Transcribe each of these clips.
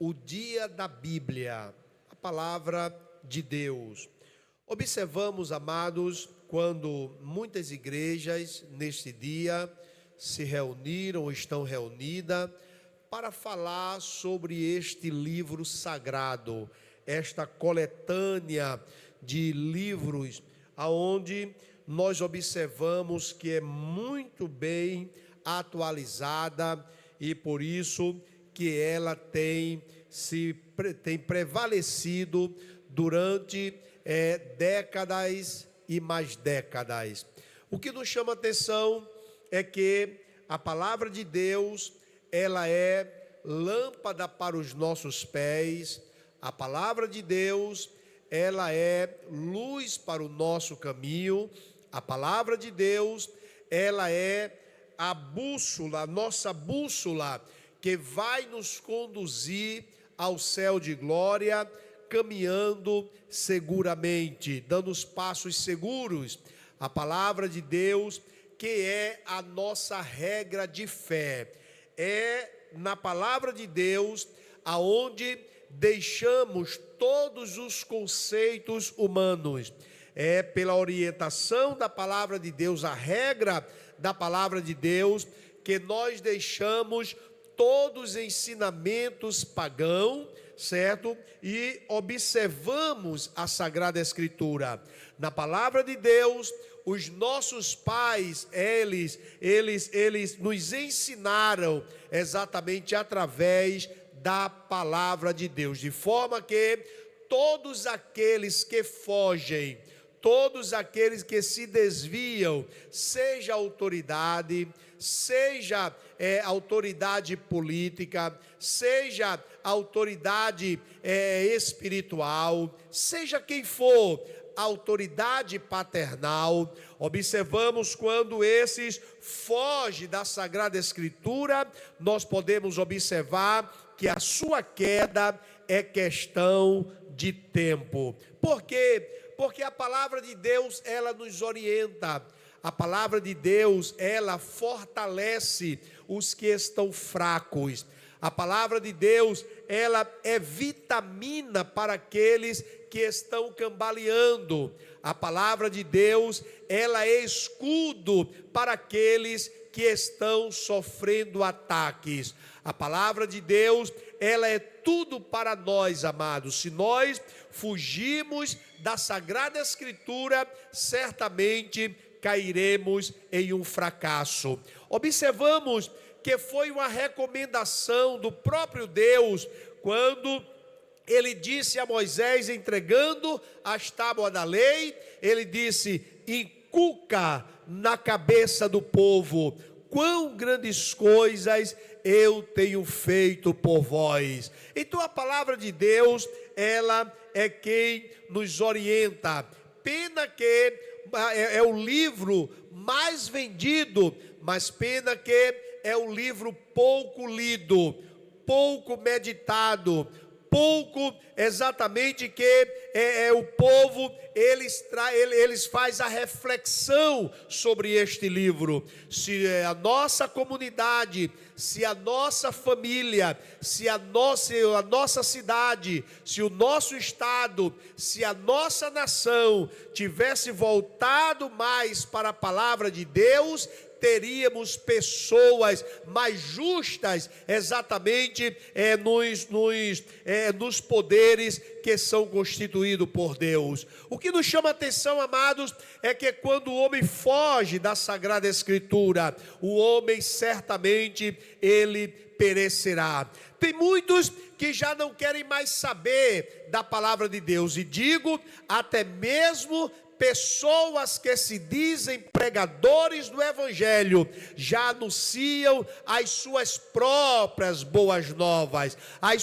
o dia da Bíblia, a palavra de Deus. Observamos, amados, quando muitas igrejas neste dia se reuniram ou estão reunidas para falar sobre este livro sagrado, esta coletânea de livros, aonde nós observamos que é muito bem atualizada e por isso que ela tem prevalecido durante décadas e mais décadas. O que nos chama a atenção é que a palavra de Deus, ela é lâmpada para os nossos pés, a palavra de Deus, ela é luz para o nosso caminho, a palavra de Deus, ela é a bússola, a nossa bússola, que vai nos conduzir ao céu de glória, caminhando seguramente, dando os passos seguros. A palavra de Deus, que é a nossa regra de fé, é na palavra de Deus aonde deixamos todos os conceitos humanos. É pela orientação da palavra de Deus, a regra da palavra de Deus, que nós deixamos todos os ensinamentos pagãos, certo? E observamos a Sagrada Escritura. Na palavra de Deus, os nossos pais, eles nos ensinaram exatamente através da palavra de Deus, de forma que todos aqueles que fogem, todos aqueles que se desviam, seja autoridade, seja autoridade política, seja autoridade espiritual, seja quem for, autoridade paternal, observamos quando esses fogem da Sagrada Escritura, nós podemos observar que a sua queda é questão de tempo. Por quê? Porque a palavra de Deus, ela nos orienta. A palavra de Deus, ela fortalece os que estão fracos. A palavra de Deus, ela é vitamina para aqueles que estão cambaleando. A palavra de Deus, ela é escudo para aqueles que estão sofrendo ataques. A palavra de Deus, ela é tudo para nós, amados. Se nós fugirmos da Sagrada Escritura, certamente cairemos em um fracasso. Observamos que foi uma recomendação do próprio Deus, quando ele disse a Moisés, entregando as tábuas da lei, ele disse: inculca na cabeça do povo, quão grandes coisas eu tenho feito por vós. Então a palavra de Deus, ela é quem nos orienta. Pena que é o livro mais vendido, mas pena que é o livro pouco lido, pouco meditado, pouco exatamente que o povo, eles faz a reflexão sobre este livro. Se a nossa comunidade, se a nossa família, se a nossa cidade, se o nosso estado, se a nossa nação tivesse voltado mais para a palavra de Deus, teríamos pessoas mais justas exatamente nos poderes que são constituídos por Deus. O que nos chama a atenção, amados, é que quando o homem foge da Sagrada Escritura, o homem certamente ele perecerá. Tem muitos que já não querem mais saber da palavra de Deus, e digo até mesmo pessoas que se dizem pregadores do Evangelho, já anunciam as suas próprias boas novas,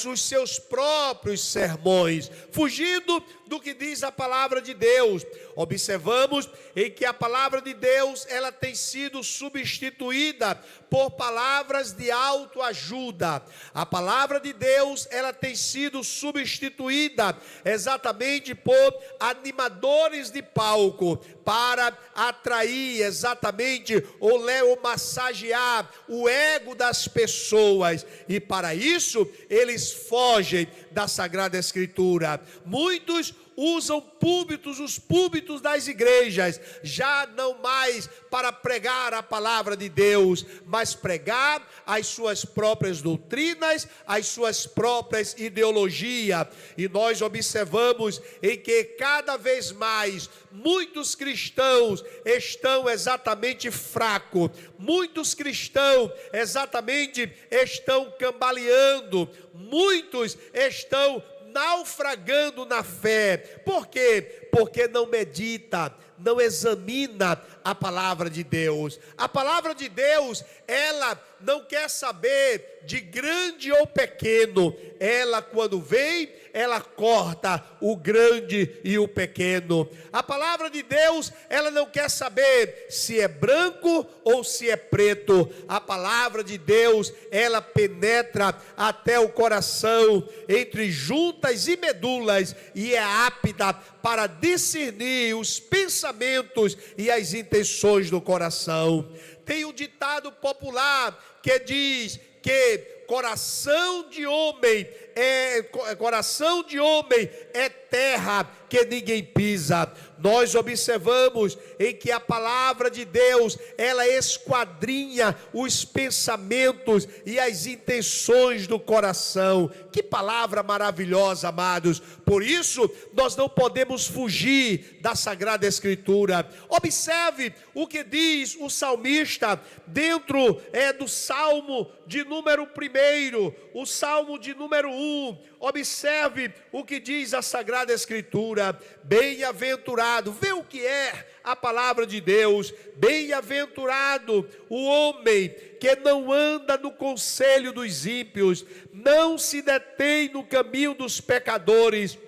os seus próprios sermões, fugindo do que diz a palavra de Deus. Observamos em que a palavra de Deus, ela tem sido substituída por palavras de autoajuda. A palavra de Deus, ela tem sido substituída exatamente por animadores de palco, para atrair exatamente ou massagear o ego das pessoas, e para isso eles fogem da Sagrada Escritura. Muitos usam púlpitos, os púlpitos das igrejas, já não mais para pregar a palavra de Deus, mas pregar as suas próprias doutrinas, as suas próprias ideologias. E nós observamos em que cada vez mais muitos cristãos estão exatamente fracos, muitos cristãos exatamente estão cambaleando, muitos estão naufragando na fé. Por quê? Porque não medita, não examina a palavra de Deus. A palavra de Deus, ela não quer saber de grande ou pequeno. Ela, quando vem, ela corta o grande e o pequeno. A palavra de Deus, ela não quer saber se é branco ou se é preto. A palavra de Deus, ela penetra até o coração, entre juntas e medulas, e é apta para discernir os pensamentos e as intenções do coração. Tem um ditado popular que diz que coração de homem é terra que ninguém pisa. Nós observamos em que a palavra de Deus, ela esquadrinha os pensamentos e as intenções do coração. Que palavra maravilhosa, amados. Por isso, nós não podemos fugir da Sagrada Escritura. Observe o que diz o salmista dentro do Salmo de número 1, o Salmo de número 1. Observe o que diz a Sagrada Escritura. Bem-aventurado, vê o que é a palavra de Deus. Bem-aventurado o homem que não anda no conselho dos ímpios, não se detém no caminho dos pecadores,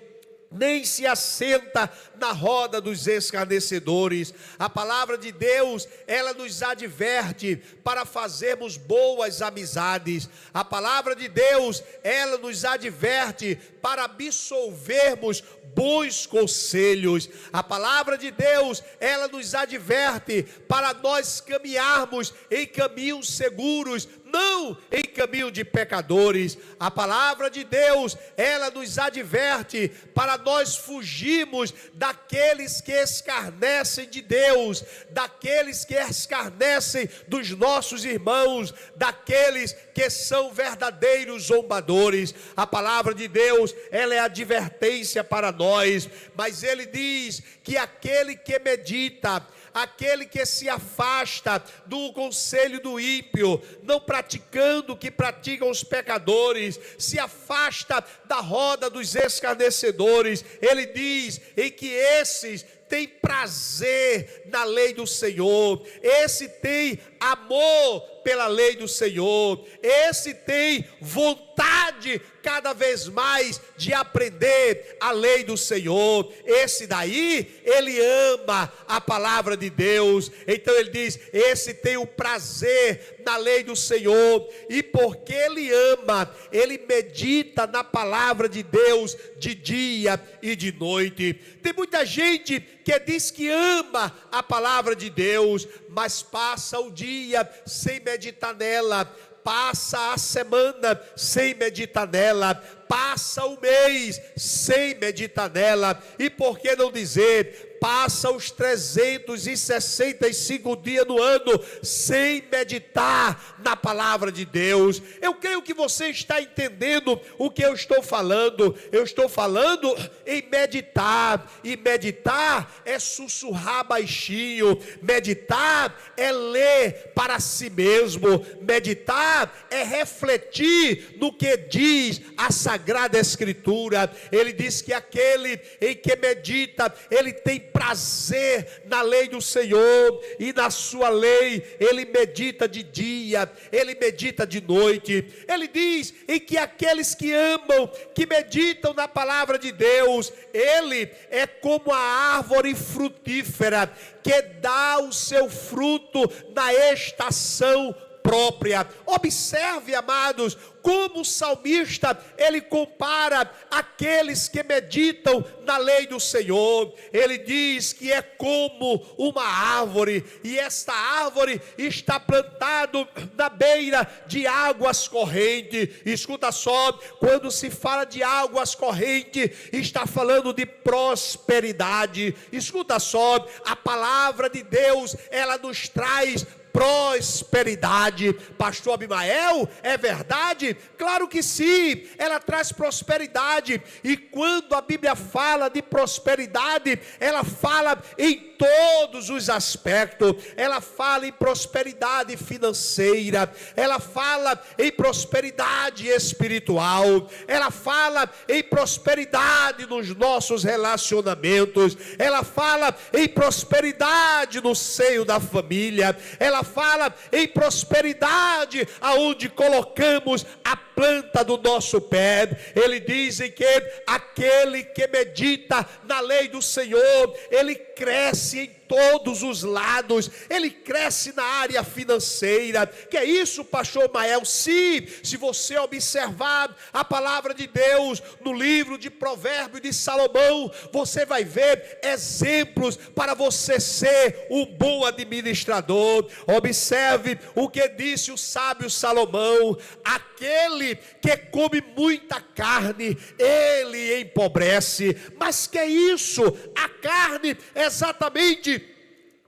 nem se assenta na roda dos escarnecedores. A palavra de Deus, ela nos adverte para fazermos boas amizades. A palavra de Deus, ela nos adverte para absolvermos bons conselhos. A palavra de Deus, ela nos adverte para nós caminharmos em caminhos seguros, não em caminho de pecadores. A palavra de Deus, ela nos adverte para nós fugirmos daqueles que escarnecem de Deus, daqueles que escarnecem dos nossos irmãos, daqueles que são verdadeiros zombadores. A palavra de Deus, ela é advertência para nós, mas ele diz que aquele que medita, aquele que se afasta do conselho do ímpio, não praticando o que praticam os pecadores, se afasta da roda dos escarnecedores, ele diz em que esses tem prazer na lei do Senhor, esse tem amor pela lei do Senhor, esse tem vontade cada vez mais de aprender a lei do Senhor, esse daí, ele ama a palavra de Deus. Então ele diz, esse tem o prazer na lei do Senhor, e porque ele ama, ele medita na palavra de Deus de dia e de noite. Tem muita gente que diz que ama a palavra de Deus, mas passa o dia sem meditar nela, passa a semana sem meditar nela, passa o mês sem meditar nela, e por que não dizer, passa os 365 dias do ano sem meditar na palavra de Deus. Eu creio que você está entendendo o que eu estou falando. Eu estou falando em meditar, e meditar é sussurrar baixinho, meditar é ler para si mesmo, meditar é refletir no que diz a Sagrada Escritura. Ele diz que aquele em que medita, ele tem prazer na lei do Senhor, e na sua lei ele medita de dia, ele medita de noite. Ele diz em que aqueles que amam, que meditam na palavra de Deus, ele é como a árvore frutífera, que dá o seu fruto na estação própria. Observe, amados, como o salmista, ele compara aqueles que meditam na lei do Senhor. Ele diz que é como uma árvore, e esta árvore está plantada na beira de águas correntes. Escuta só, quando se fala de águas correntes, está falando de prosperidade. Escuta só, a palavra de Deus, ela nos traz prosperidade. Pastor Abimael, é verdade? Claro que sim, ela traz prosperidade. E quando a Bíblia fala de prosperidade, ela fala em todos os aspectos. Ela fala em prosperidade financeira, ela fala em prosperidade espiritual, ela fala em prosperidade nos nossos relacionamentos, ela fala em prosperidade no seio da família, ela fala em prosperidade aonde colocamos a planta do nosso pé. Ele diz que aquele que medita na lei do Senhor, ele cresce em todos os lados, ele cresce na área financeira. Que é isso, pastor Mael? Sim, se você observar a palavra de Deus no livro de Provérbios de Salomão, você vai ver exemplos para você ser um bom administrador. Observe o que disse o sábio Salomão: aquele que come muita carne, ele empobrece. Mas que é isso? A carne exatamente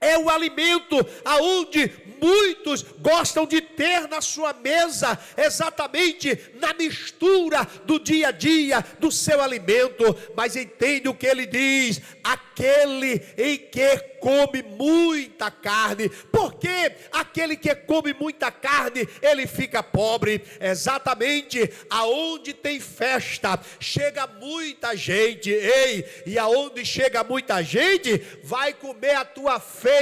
é o alimento aonde muitos gostam de ter na sua mesa, exatamente na mistura do dia a dia do seu alimento. Mas entende o que ele diz: aquele em que come muita carne. Porque aquele que come muita carne, ele fica pobre. Exatamente, aonde tem festa, chega muita gente. Ei, e aonde chega muita gente, vai comer a tua feira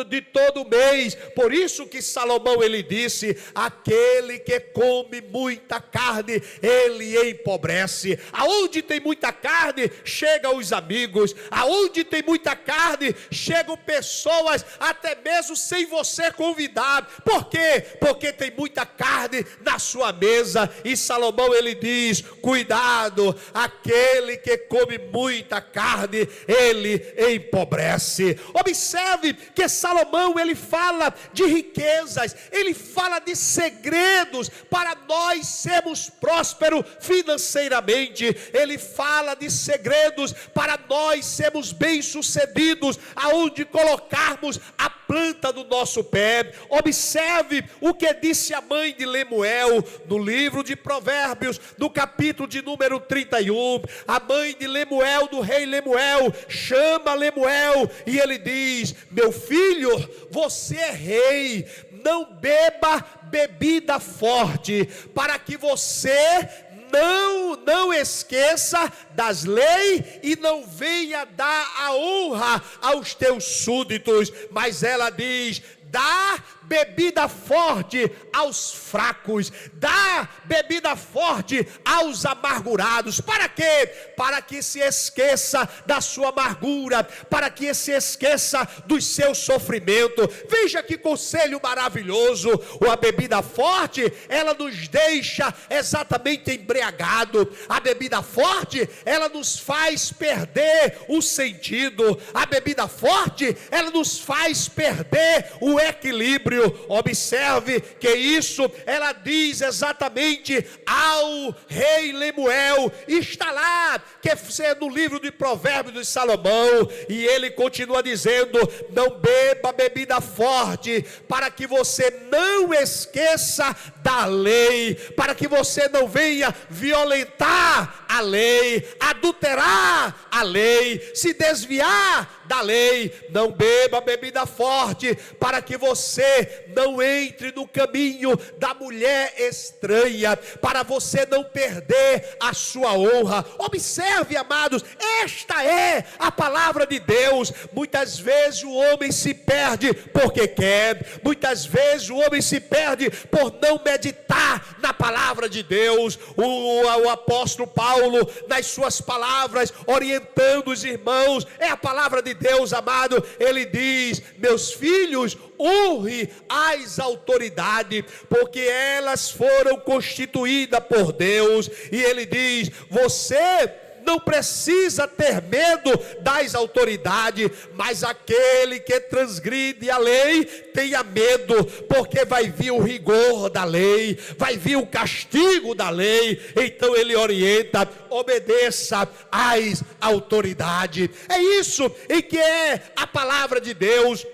de todo mês. Por isso que Salomão, ele disse: aquele que come muita carne, ele empobrece. Aonde tem muita carne, chegam os amigos. Aonde tem muita carne, chegam pessoas, até mesmo sem você convidar. Por quê? Porque tem muita carne na sua mesa. E Salomão, ele diz: cuidado, aquele que come muita carne, ele empobrece. Observe que Salomão, ele fala de riquezas, ele fala de segredos para nós sermos prósperos financeiramente. Ele fala de segredos para nós sermos bem-sucedidos aonde colocarmos a planta do nosso pé. Observe o que disse a mãe de Lemuel no livro de Provérbios, no capítulo de número 31. A mãe de Lemuel, do rei Lemuel, chama Lemuel e ele diz: meu filho, você é rei, não beba bebida forte, para que você não esqueça das leis e não venha dar a honra aos teus súditos. Mas ela diz: dá bebida forte aos fracos, dá bebida forte aos amargurados. Para quê? Para que se esqueça da sua amargura, para que se esqueça dos seus sofrimentos. Veja que conselho maravilhoso. A bebida forte, ela nos deixa exatamente embriagado. A bebida forte, ela nos faz perder o sentido. A bebida forte, ela nos faz perder o equilíbrio. Observe que isso ela diz exatamente ao rei Lemuel. Está lá, que é no livro de Provérbios de Salomão, e ele continua dizendo: não beba bebida forte, para que você não esqueça da lei, para que você não venha violentar a lei, adulterar a lei, se desviar da lei. Não beba bebida forte, para que você não entre no caminho da mulher estranha, para você não perder a sua honra. Observe, amados, esta é a palavra de Deus. Muitas vezes o homem se perde porque quer, muitas vezes o homem se perde por não meditar na palavra de Deus. O apóstolo Paulo, nas suas palavras, orientando os irmãos, é a palavra de Deus, amado. Ele diz: meus filhos, honre as autoridades, porque elas foram constituídas por Deus. E ele diz: você não precisa ter medo das autoridades, mas aquele que transgride a lei, tenha medo, porque vai vir o rigor da lei, vai vir o castigo da lei. Então ele orienta: obedeça às autoridades. É isso em que é a palavra de Deus.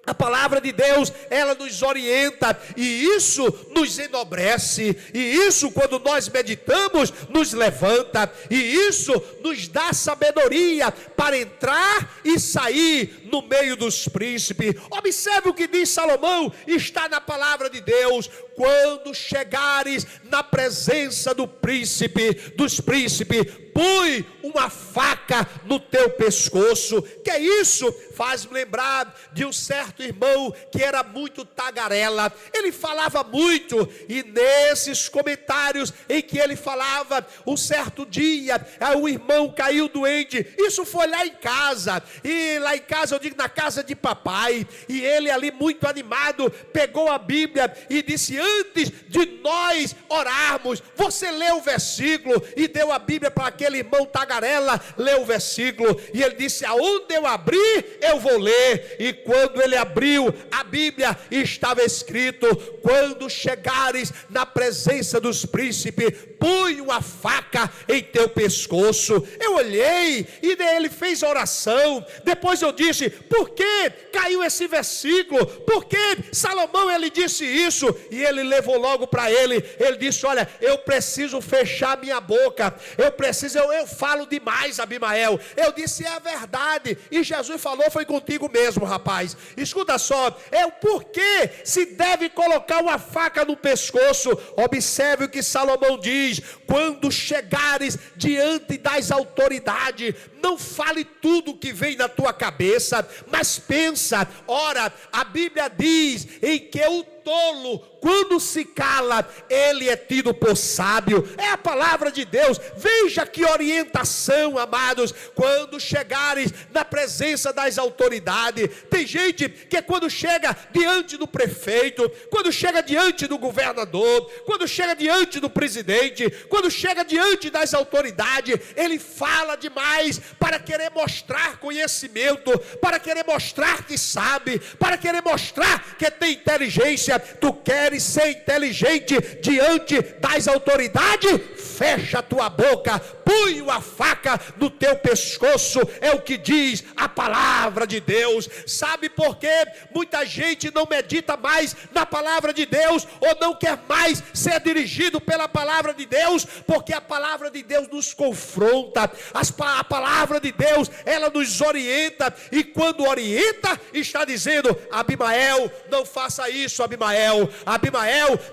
A palavra de Deus, ela nos orienta, e isso nos enobrece, e isso, quando nós meditamos, nos levanta, e isso nos dá sabedoria para entrar e sair no meio dos príncipes. Observe o que diz Salomão, está na palavra de Deus: quando chegares na presença do príncipe, dos príncipes, põe uma faca no teu pescoço. Que é isso? Faz-me lembrar de um certo irmão que era muito tagarela. Ele falava muito, e nesses comentários em que ele falava, um certo dia, o irmão caiu doente. Isso foi lá em casa, e lá em casa, eu digo, na casa de papai, e ele ali muito animado, pegou a Bíblia e disse: antes de nós orarmos, você lê o versículo, e deu a Bíblia para aquele irmão tagarela, leu o versículo, e ele disse: aonde eu abrir, eu vou ler. E quando ele abriu a Bíblia, estava escrito: quando chegares na presença dos príncipes, põe uma faca em teu pescoço. Eu olhei, e ele fez a oração. Depois eu disse: por que caiu esse versículo? Por que Salomão ele disse isso? E ele levou logo para ele disse: olha, eu preciso fechar minha boca, eu falo demais, Abimael. Eu disse: é a verdade, e Jesus falou: foi contigo mesmo, rapaz. Escuta só, é o porquê se deve colocar uma faca no pescoço. Observe o que Salomão diz: quando chegares diante das autoridades, não fale tudo que vem na tua cabeça, mas pensa. Ora, a Bíblia diz em que o tolo, quando se cala, ele é tido por sábio. É a palavra de Deus. Veja que orientação, amados. Quando chegares na presença das autoridades, tem gente que quando chega diante do prefeito, quando chega diante do governador, quando chega diante do presidente, quando chega diante das autoridades, ele fala demais para querer mostrar conhecimento, para querer mostrar que sabe, para querer mostrar que tem inteligência. Tu queres ser inteligente diante das autoridades? Fecha a tua boca, põe uma faca no teu pescoço. É o que diz a palavra de Deus. Sabe por quê? Muita gente não medita mais na palavra de Deus, ou não quer mais ser dirigido pela palavra de Deus, porque a palavra de Deus nos confronta. A palavra de Deus, ela nos orienta, e quando orienta, está dizendo: Abimael, não faça isso, Abimael,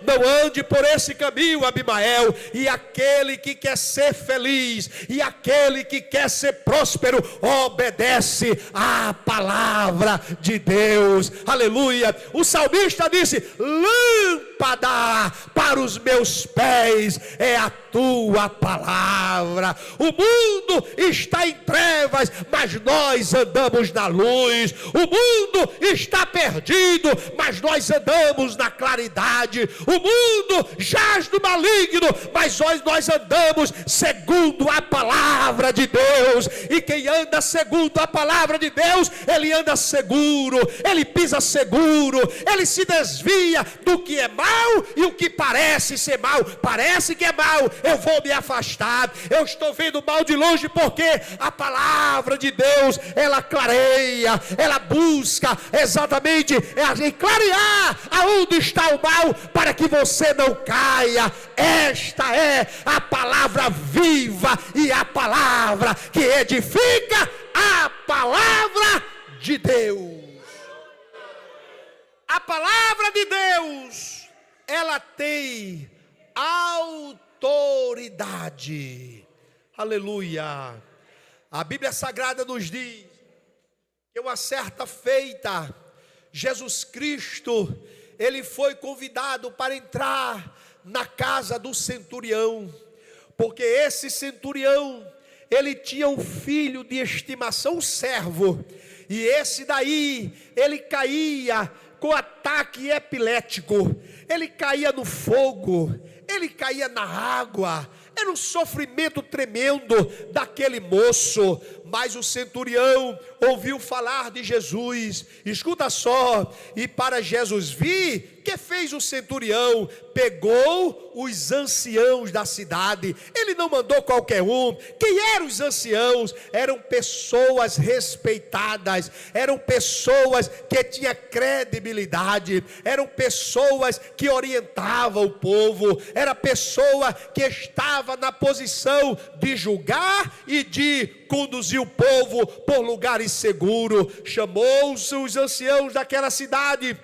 não ande por esse caminho, Abimael. E aquele que quer ser feliz, e aquele que quer ser próspero, obedece à palavra de Deus. Aleluia. O salmista disse: lâmpada para os meus pés é a tua palavra. O mundo está em trevas, mas nós andamos na luz. O mundo está perdido, mas nós andamos na claridade. O mundo jaz do maligno, mas nós andamos segundo a palavra de Deus. E quem anda segundo a palavra de Deus, ele anda seguro, ele pisa seguro, ele se desvia do que é mal e o que parece ser mal. Parece que é mal, eu vou me afastar. Eu estou vendo mal de longe, porque a palavra de Deus, ela clareia, ela busca exatamente clarear aonde está o mal, para que você não caia. Esta é a palavra viva e a palavra que edifica, a palavra de Deus. A palavra de Deus, ela tem autoridade. Aleluia. A Bíblia Sagrada nos diz que uma certa feita, Jesus Cristo, ele foi convidado para entrar na casa do centurião, porque esse centurião, ele tinha um filho de estimação, um servo, e esse daí, ele caía com ataque epilético, ele caía no fogo, ele caía na água, era um sofrimento tremendo daquele moço. Mas o centurião ouviu falar de Jesus, escuta só, e para Jesus vir, que fez o centurião? Pegou os anciãos da cidade. Ele não mandou qualquer um. Quem eram os anciãos? Eram pessoas respeitadas, eram pessoas que tinham credibilidade, eram pessoas que orientavam o povo, era pessoa que estava na posição de julgar e de conduzir o povo por lugares seguros. Chamou os anciãos daquela cidade,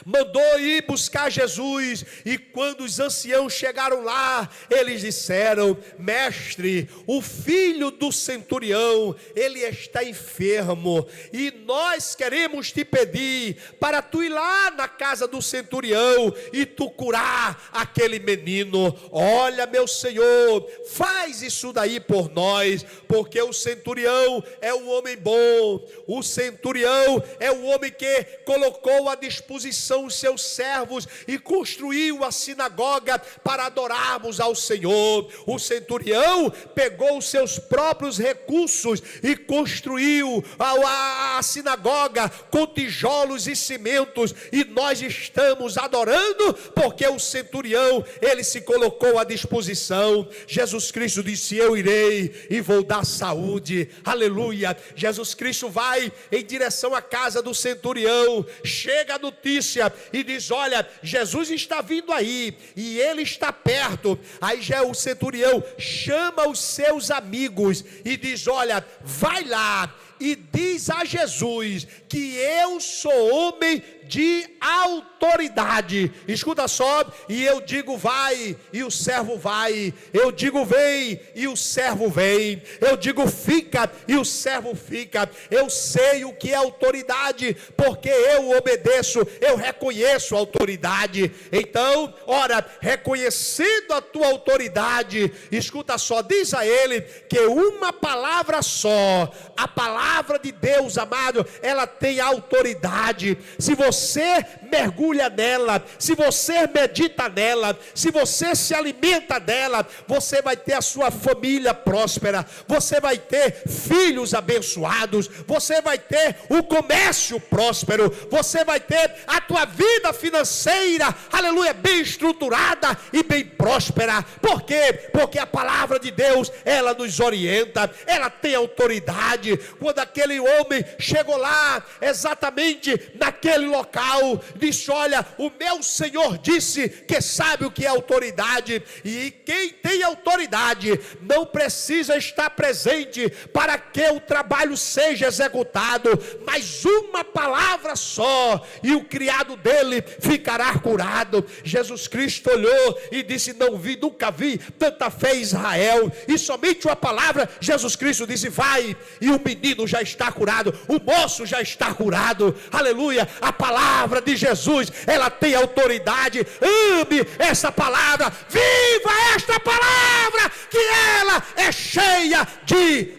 mandou ir buscar Jesus, e quando os anciãos chegaram lá, eles disseram: mestre, o filho do centurião, ele está enfermo, e nós queremos te pedir para tu ir lá na casa do centurião e tu curar aquele menino. Olha, meu Senhor, faz isso daí por nós, porque o centurião é um homem bom, o centurião é um homem que colocou à disposição os seus servos e construiu a sinagoga para adorarmos ao Senhor. O centurião pegou os seus próprios recursos e construiu a sinagoga com tijolos e cimentos, e nós estamos adorando porque o centurião, ele se colocou à disposição. Jesus Cristo disse: eu irei e vou dar saúde. Aleluia. Jesus Cristo vai em direção à casa do centurião, chega a notícia e diz: olha, Jesus está vindo aí e ele está perto. Aí já o centurião chama os seus amigos e diz: olha, vai lá e diz a Jesus que eu sou homem de autoridade. Escuta só, e eu digo vai, e o servo vai. Eu digo vem, e o servo vem. Eu digo fica, e o servo fica. Eu sei o que é autoridade, porque eu obedeço, eu reconheço a autoridade. Então, ora, reconhecendo a tua autoridade, escuta só, diz a ele que uma palavra só, a palavra de Deus, amado, ela tem autoridade. Se você mergulha nela, se você medita nela, se você se alimenta dela, você vai ter a sua família próspera, você vai ter filhos abençoados, você vai ter o comércio próspero, você vai ter a tua vida financeira, aleluia, bem estruturada e bem próspera. Por quê? Porque a palavra de Deus, ela nos orienta, ela tem autoridade. Quando aquele homem chegou lá, exatamente naquele local, disse: olha, o meu Senhor disse que sabe o que é autoridade, e quem tem autoridade não precisa estar presente para que o trabalho seja executado, mas uma palavra só e o criado dele ficará curado. Jesus Cristo olhou e disse: não vi, nunca vi tanta fé em Israel. E somente uma palavra, Jesus Cristo disse: vai, e o menino já está curado, o moço já está curado. Aleluia. A palavra de Jesus, ela tem autoridade. Ame essa palavra, viva esta palavra, que ela é cheia de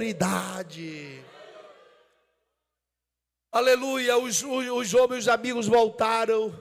autoridade. Aleluia. Os homens, os amigos voltaram,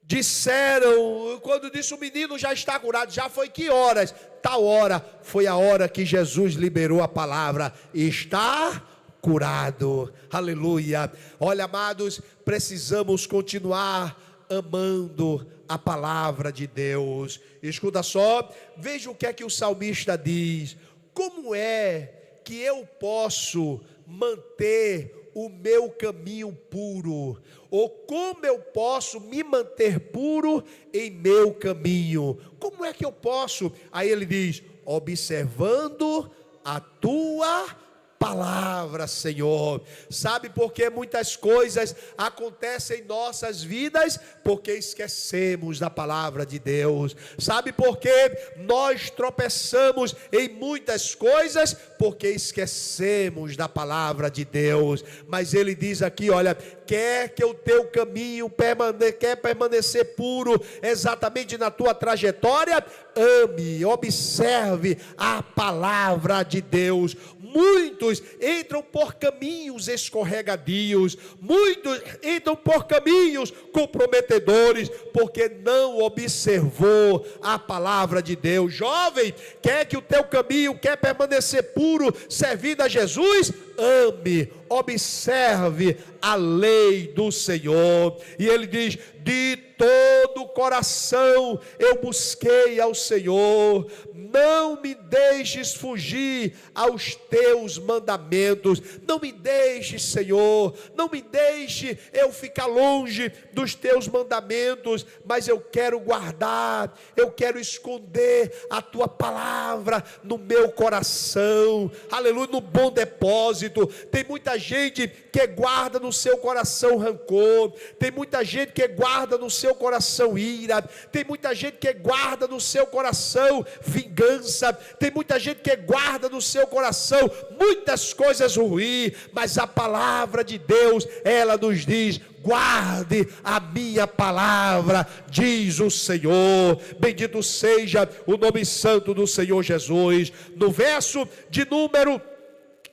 disseram, quando disse o menino já está curado, já foi que horas? Tal hora, foi a hora que Jesus liberou a palavra: está curado. Aleluia. Olha, amados, precisamos continuar amando a palavra de Deus. Escuta só, veja o que é que o salmista diz: como é que eu posso manter o meu caminho puro? Ou como eu posso me manter puro em meu caminho? Como é que eu posso? Aí ele diz: observando a tua palavra, Senhor. Sabe por que muitas coisas acontecem em nossas vidas? Porque esquecemos da palavra de Deus. Sabe por que nós tropeçamos em muitas coisas? Porque esquecemos da palavra de Deus. Mas ele diz aqui, olha, quer que o teu caminho quer permanecer puro exatamente na tua trajetória? Ame, observe a palavra de Deus. Muitos entram por caminhos escorregadios, muitos entram por caminhos comprometedores, porque não observou a palavra de Deus. Jovem, quer que o teu caminho quer permanecer puro, servindo a Jesus? Ame, observe a lei do Senhor. E ele diz: de todo o coração eu busquei ao Senhor, não me deixes fugir aos teus mandamentos. Não me deixes, Senhor, não me deixe eu ficar longe dos teus mandamentos, mas eu quero guardar, eu quero esconder a tua palavra no meu coração, aleluia, no bom depósito. Tem muita gente que guarda no seu coração rancor, tem muita gente que guarda no seu coração ira, tem muita gente que guarda no seu coração vingança, tem muita gente que guarda no seu coração muitas coisas ruins, mas a palavra de Deus, ela nos diz: guarde a minha palavra, diz o Senhor. Bendito seja o nome santo do Senhor Jesus. No verso de número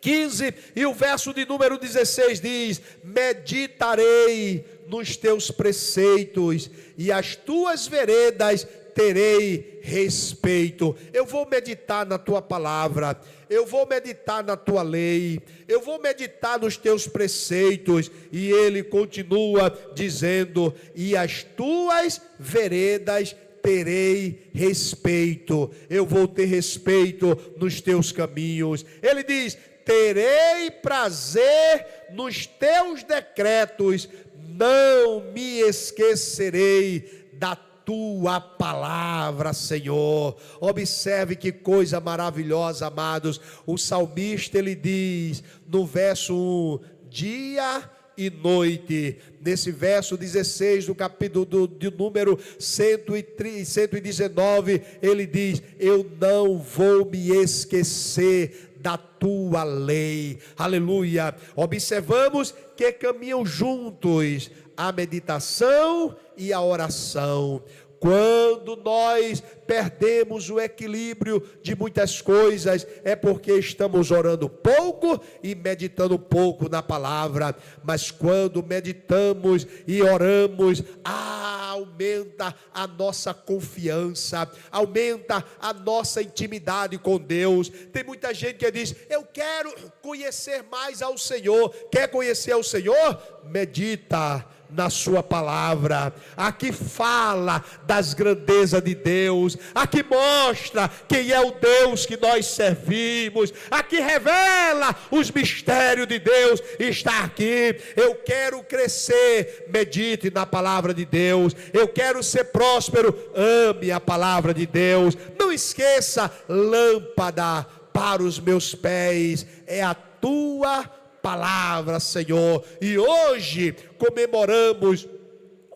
15 e o verso de número 16 diz: meditarei nos teus preceitos e as tuas veredas terei respeito. Eu vou meditar na tua palavra, eu vou meditar na tua lei, eu vou meditar nos teus preceitos. E ele continua dizendo: e as tuas veredas terei respeito. Eu vou ter respeito nos teus caminhos. Ele diz: terei prazer nos teus decretos, não me esquecerei da tua palavra, Senhor. Observe que coisa maravilhosa, amados. O salmista, ele diz no verso 1, dia e noite. Nesse verso 16 do capítulo de número 119, ele diz: eu não vou me esquecer da tua lei. Aleluia. Observamos que caminham juntos a meditação e a oração. Quando nós perdemos o equilíbrio de muitas coisas, é porque estamos orando pouco e meditando pouco na palavra. Mas quando meditamos e oramos, aumenta a nossa confiança, aumenta a nossa intimidade com Deus. Tem muita gente que diz: eu quero conhecer mais ao Senhor. Quer conhecer ao Senhor? Medita na sua palavra. Aqui fala das grandezas de Deus, aqui mostra quem é o Deus que nós servimos, aqui revela os mistérios de Deus. Está aqui. Eu quero crescer, medite na palavra de Deus. Eu quero ser próspero, ame a palavra de Deus. Não esqueça: lâmpada para os meus pés é a tua palavra, Senhor. E hoje comemoramos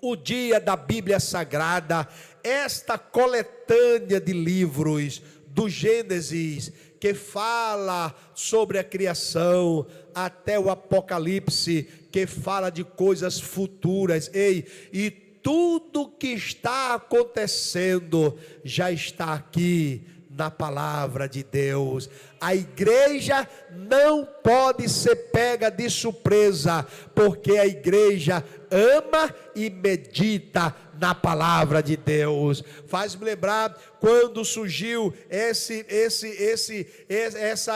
o dia da Bíblia Sagrada, esta coletânea de livros do Gênesis, que fala sobre a criação, até o Apocalipse, que fala de coisas futuras. E tudo que está acontecendo já está aqui na palavra de Deus. A igreja não pode ser pega de surpresa, porque a igreja ama e medita na palavra de Deus. Faz-me lembrar quando surgiu essa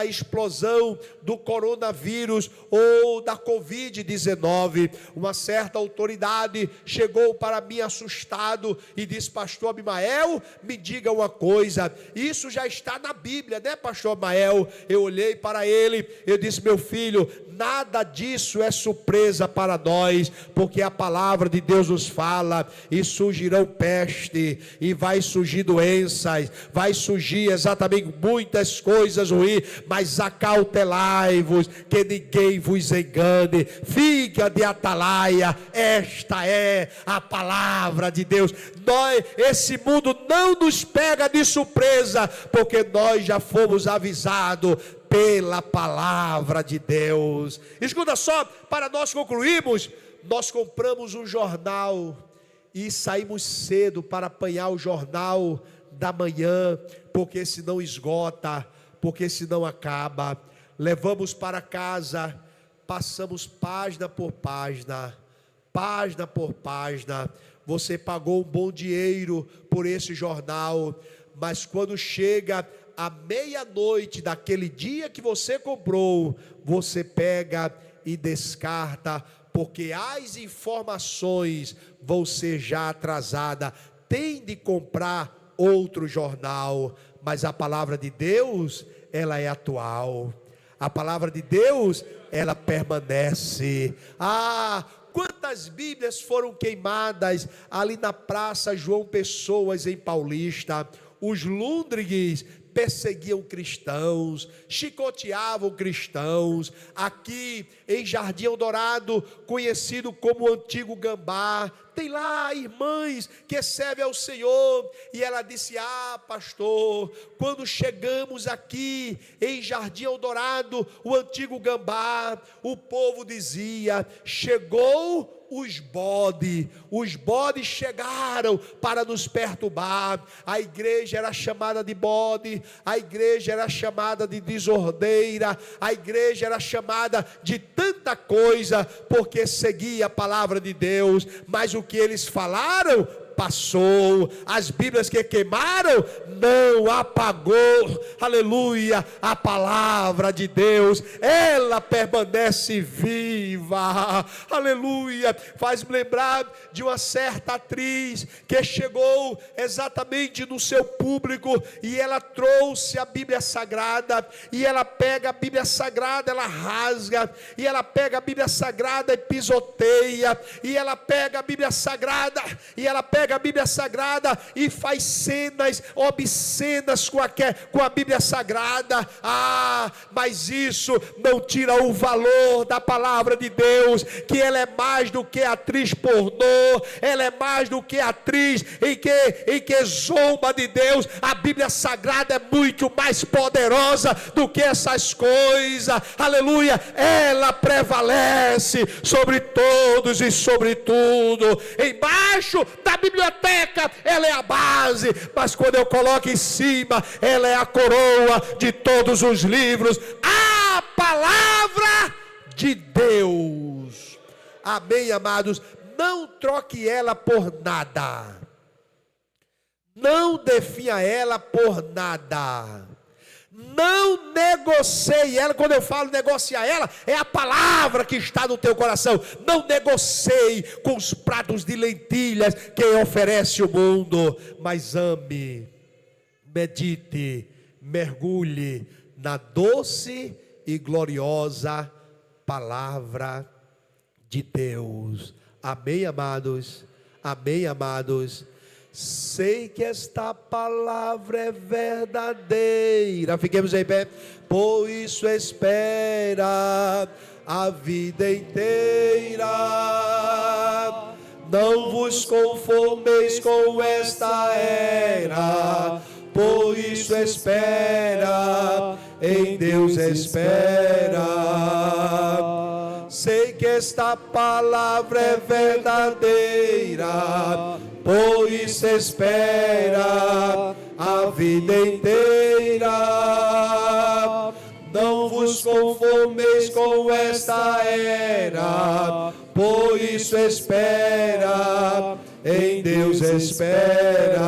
explosão do coronavírus ou da Covid-19. Uma certa autoridade chegou para mim assustado e disse: pastor Abimael, me diga uma coisa, isso já está na Bíblia, né, pastor Abimael? Eu olhei para ele, eu disse: meu filho, nada disso é surpresa para nós, porque a palavra de Deus nos fala. Isso surgirão peste, e vai surgir doenças, vai surgir exatamente muitas coisas ruins, mas acautelai-vos, que ninguém vos engane, fica de atalaia, esta é a palavra de Deus. Esse mundo não nos pega de surpresa, porque nós já fomos avisados pela palavra de Deus. Escuta só, para nós concluirmos, nós compramos um jornal e saímos cedo para apanhar o jornal da manhã, porque senão esgota, porque senão acaba. Levamos para casa, passamos página por página, página por página. Você pagou um bom dinheiro por esse jornal, mas quando chega à meia-noite daquele dia que você comprou, você pega e descarta, porque as informações vão ser já atrasadas. Tem de comprar outro jornal, mas a palavra de Deus, ela é atual. A palavra de Deus, ela permanece. Quantas Bíblias foram queimadas ali na Praça João Pessoas, em Paulista? Os lúndrigues perseguiam cristãos, chicoteavam cristãos. Aqui em Jardim Eldorado, conhecido como Antigo Gambá, tem lá irmãs que servem ao Senhor, e ela disse: pastor, quando chegamos aqui em Jardim Eldorado, o Antigo Gambá, o povo dizia: chegou os bodes chegaram para nos perturbar. A igreja era chamada de bode, a igreja era chamada de desordeira, a igreja era chamada de tanta coisa, porque seguia a palavra de Deus. Mas o que eles falaram passou. As Bíblias que queimaram não apagou, aleluia, a palavra de Deus, ela permanece viva, aleluia. Faz-me lembrar de uma certa atriz que chegou exatamente no seu público, e ela trouxe a Bíblia Sagrada, e ela pega a Bíblia Sagrada, ela rasga, e ela pega a Bíblia Sagrada e pisoteia, e ela pega a Bíblia Sagrada, e ela pega a Bíblia Sagrada e faz cenas obscenas com a Bíblia Sagrada. Mas isso não tira o valor da palavra de Deus, que ela é mais do que atriz pornô, ela é mais do que atriz em que zomba de Deus. A Bíblia Sagrada é muito mais poderosa do que essas coisas, aleluia. Ela prevalece sobre todos e sobre tudo. Embaixo da biblioteca ela é a base, mas quando eu coloco em cima, ela é a coroa de todos os livros, a palavra de Deus. Amém, amados? Não troque ela por nada, não defina ela por nada, não negocie ela. Quando eu falo negociar ela, é a palavra que está no teu coração. Não negocie com os pratos de lentilhas que oferece o mundo, mas ame, medite, mergulhe na doce e gloriosa palavra de Deus. Amém, amados? Amém, amados? Sei que esta palavra é verdadeira. Fiquemos em pé. Por isso espera a vida inteira. Não vos conformeis com esta era. Por isso espera, em Deus espera. Sei que esta palavra é verdadeira. Por isso espera a vida inteira. Não vos conformeis com esta era. Por isso espera, em Deus espera.